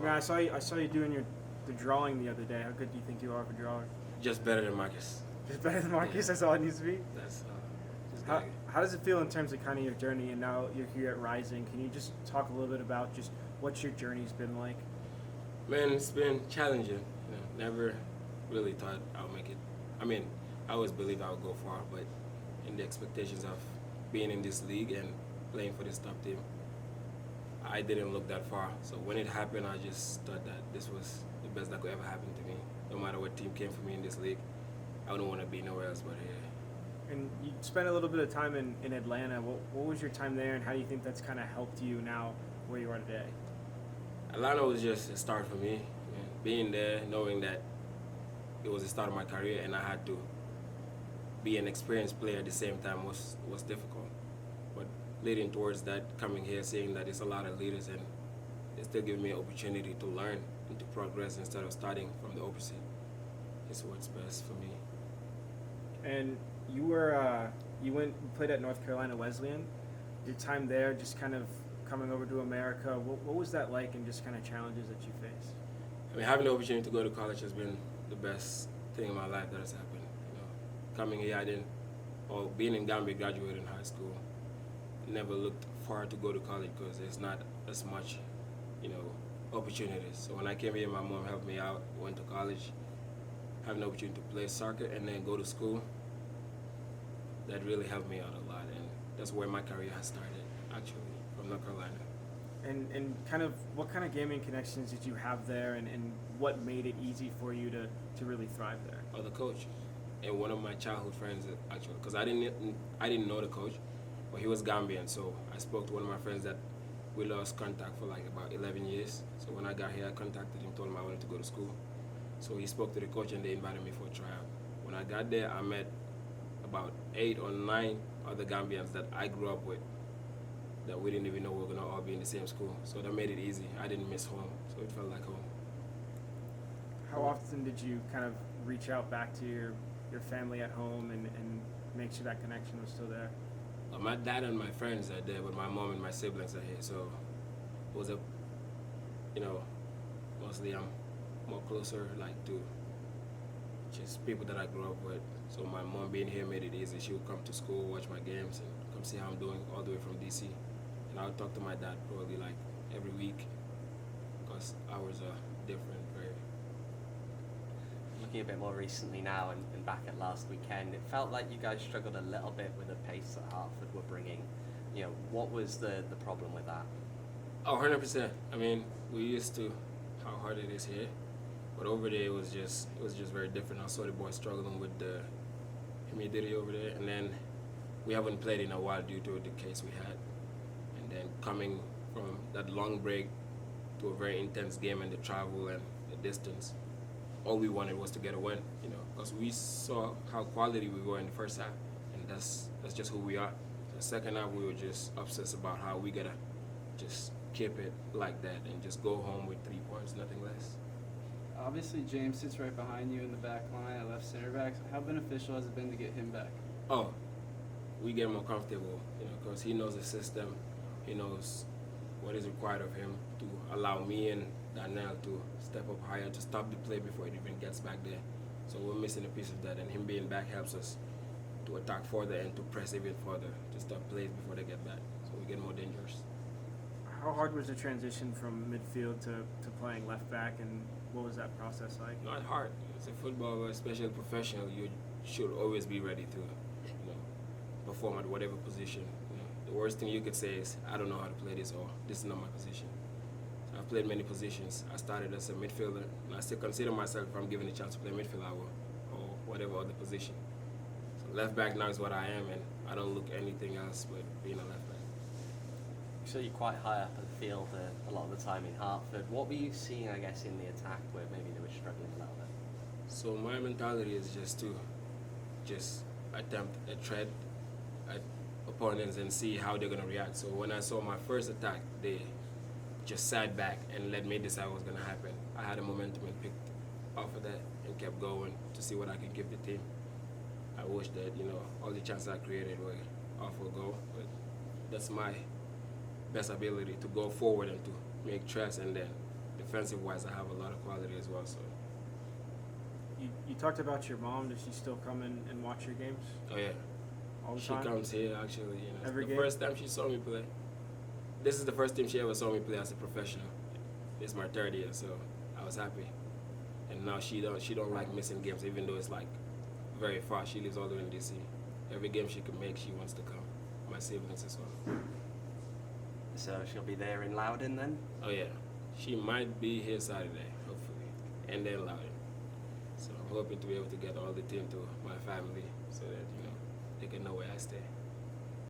Yeah, I saw you doing the drawing the other day. How good do you think you are of a drawer? Just better than Marcus. Just better than Marcus. Yeah. That's all it needs to be. That's just How, getting it. how does it feel in terms of kind of your journey, and now you're here at Rising? Can you just talk a little bit about just what your journey's been like? Man, it's been challenging. Never really thought I would make it. I mean, I always believed I would go far, but in the expectations of being in this league and playing for this top team, I didn't look that far. So when it happened, I just thought that this was the best that could ever happen to me. No matter what team came for me in this league, I wouldn't want to be nowhere else but here. And you spent a little bit of time in Atlanta. What was your time there, and how do you think that's kind of helped you now where you are today? Atlanta was just a start for me. Being there, knowing that it was the start of my career and I had to be an experienced player at the same time was difficult. But leading towards that, coming here, seeing that there's a lot of leaders and they still give me an opportunity to learn and to progress instead of starting from the opposite. It's what's best for me. And you played at North Carolina Wesleyan. Your time there, just kind of coming over to America, what was that like, and just kind of challenges that you faced? I mean, having the opportunity to go to college has been the best thing in my life that has happened. Coming here, being in Gambia, graduated in high school, never looked far to go to college because there's not as much, opportunities. So when I came here, my mom helped me out, went to college, having the opportunity to play soccer and then go to school, that really helped me out a lot. And that's where my career has started, actually, from North Carolina. And kind of what kind of gaming connections did you have there, and what made it easy for you to really thrive there? Oh, the coach, and one of my childhood friends actually, because I didn't know the coach, but he was Gambian, so I spoke to one of my friends that we lost contact for like about 11 years. So when I got here, I contacted him, told him I wanted to go to school. So he spoke to the coach and they invited me for a tryout. When I got there, I met about 8 or 9 other Gambians that I grew up with, that we didn't even know we were gonna all be in the same school. So that made it easy. I didn't miss home, so it felt like home. How often did you kind of reach out back to your family at home and make sure that connection was still there? My dad and my friends are there, but my mom and my siblings are here. So it was mostly I'm more closer like to just people that I grew up with. So my mom being here made it easy. She would come to school, watch my games, and come see how I'm doing all the way from DC. And I would talk to my dad probably like every week because hours are different. Very. Looking a bit more recently now and back at last weekend, it felt like you guys struggled a little bit with the pace that Hartford were bringing. What was the problem with that? Oh, 100%. I mean, we used to how hard it is here, but over there it was just very different. I saw the boys struggling with the humidity over there, and then we haven't played in a while due to the case we had, and then coming from that long break to a very intense game and the travel and the distance, all we wanted was to get a win, because we saw how quality we were in the first half, and that's just who we are. The second half, we were just obsessed about how we gotta just keep it like that and just go home with 3 points, nothing less. Obviously, James sits right behind you in the back line at left center back. How beneficial has it been to get him back? Oh, we get more comfortable, because he knows the system. He knows what is required of him to allow me and Daniel to step up higher, to stop the play before it even gets back there. So we're missing a piece of that, and him being back helps us to attack further and to press even further, to stop plays before they get back. So we get more dangerous. How hard was the transition from midfield to playing left back, and what was that process like? Not hard. As a footballer, especially professional, you should always be ready to, perform at whatever position. The worst thing you could say is, I don't know how to play this, or this is not my position. So I've played many positions. I started as a midfielder, and I still consider myself, if I'm given a chance to play midfield, I will, or whatever other position. So left back now is what I am, and I don't look anything else but being a left back. So you're quite high up in the field a lot of the time in Hartford. What were you seeing, I guess, in the attack where maybe they were struggling a little bit? So my mentality is just to attempt a threat at opponents and see how they're going to react. So when I saw my first attack, they just sat back and let me decide what was going to happen. I had a momentum and picked off of that and kept going to see what I could give the team. I wish that, all the chances I created were off a goal, but that's my best ability, to go forward and to make threats, and then the defensive wise, I have a lot of quality as well. So, You talked about your mom. Does she still come and watch your games oh yeah, all the she time? comes here actually. Every the game? first time she saw me play. This is the first time she ever saw me play as a professional. This is my third year, so I was happy. And now she don't like missing games, even though it's like very far. She lives all the way in DC. Every game she can make, she wants to come. My siblings as well. So she'll be there in Loudon then? Oh yeah, she might be here Saturday, hopefully, and then Loudon. So I'm hoping to be able to get all the team to my family so that they can know where I stay.